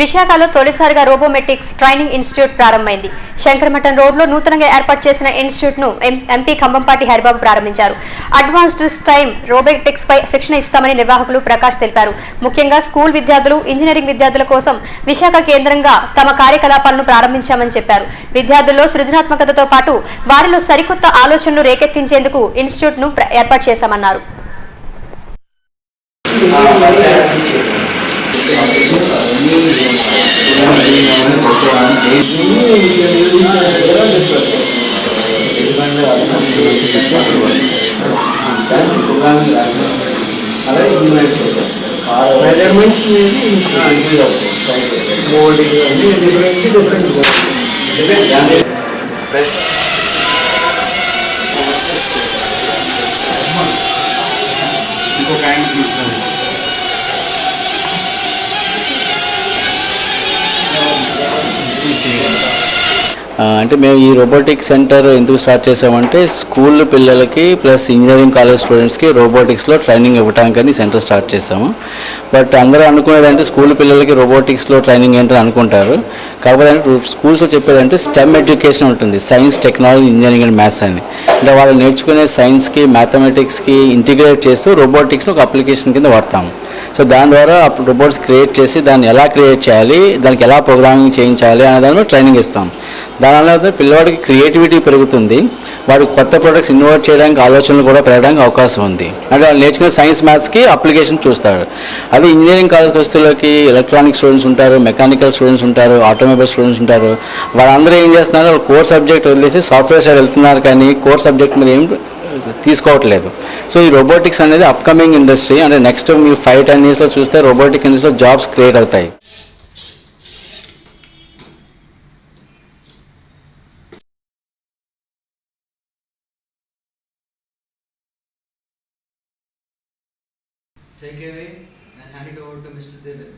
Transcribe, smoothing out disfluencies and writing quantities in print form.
విశాఖలో తొలిసారిగా రోబోమెటిక్స్ training institute ప్రారంభమైంది. శంకరమఠం రోడ్లో నూతనంగా ఏర్పాటు చేసిన ఇన్స్టిట్యూట్ ను ఎంపీ కంబంపాటి హరిబాబు ప్రారంభించారు. అడ్వాన్స్డ్ టైమ్ రోబోటిక్స్ పై శిక్షణ ఇస్తామని నిర్వాహకులు ప్రకాష్ తెలిపారు. ముఖ్యంగా స్కూల్ విద్యార్థులు, ఇంజనీరింగ్ విద్యార్థుల కోసం విశాఖ కేంద్రంగా తమ కార్యకలాపాలను ప్రారంభించామని చెప్పారు. విద్యార్థుల్లో సృజనాత్మకతతో పాటు వారిలో సరికొత్త ఆలోచనలు రేకెత్తించేందుకు ఇన్స్టిట్యూట్ ను ఏర్పాటు చేశామన్నారు. అంటే మేము ఈ రోబోటిక్స్ సెంటర్ ఎందుకు స్టార్ట్ చేసామంటే స్కూల్ పిల్లలకి ప్లస్ ఇంజనీరింగ్ కాలేజ్ స్టూడెంట్స్కి రోబోటిక్స్లో ట్రైనింగ్ ఇవ్వడానికని సెంటర్ స్టార్ట్ చేసాము. బట్ అందరూ అనుకునేదంటే స్కూల్ పిల్లలకి రోబోటిక్స్లో ట్రైనింగ్ ఏంటని అనుకుంటారు. కాకపోతే స్కూల్స్లో చెప్పేదంటే స్టెమ్ ఎడ్యుకేషన్ ఉంటుంది, science, technology, engineering and maths అని. అంటే వాళ్ళు నేర్చుకునే సైన్స్కి, మ్యాథమెటిక్స్కి ఇంటిగ్రేట్ చేస్తూ రోబోటిక్స్ని ఒక అప్లికేషన్ కింద వాడతాము. సో దాని ద్వారా రోబోట్స్ క్రియేట్ చేసి దాన్ని ఎలా క్రియేట్ చేయాలి, దానికి ఎలా ప్రోగ్రామింగ్ చేయించాలి అనే దానిలో ట్రైనింగ్ ఇస్తాం. దానివల్ల పిల్లవాడికి క్రియేటివిటీ పెరుగుతుంది, వాడికి కొత్త ప్రొడక్ట్స్ ఇన్నోవేట్ చేయడానికి ఆలోచనలు కూడా పెరగడానికి అవకాశం ఉంది. అంటే వాళ్ళు నేర్చుకునే సైన్స్, మ్యాథ్స్కి అప్లికేషన్ చూస్తాడు. అదే ఇంజనీరింగ్ కాలేజ్ వస్తువులకి ఎలక్ట్రానిక్ స్టూడెంట్స్ ఉంటారు, మెకానికల్ స్టూడెంట్స్ ఉంటారు, ఆటోమొబైల్ స్టూడెంట్స్ ఉంటారు. వాళ్ళందరూ ఏం చేస్తున్నారు, వాళ్ళు కోర్ సబ్జెక్ట్ వదిలేసి సాఫ్ట్వేర్ సైడ్ వెళ్తున్నారు, కానీ కోర్ సబ్జెక్ట్ మీద ఏం తీసుకోవట్లేదు. సో ఈ రోబోటిక్స్ అనేది అప్కమింగ్ ఇండస్ట్రీ. అంటే నెక్స్ట్ మీరు 5-10 yearsలో చూస్తే రోబోటిక్ ఇండస్ట్రీలో జాబ్స్ క్రియేట్ అవుతాయి. Take away and hand it over to Mr. Devin.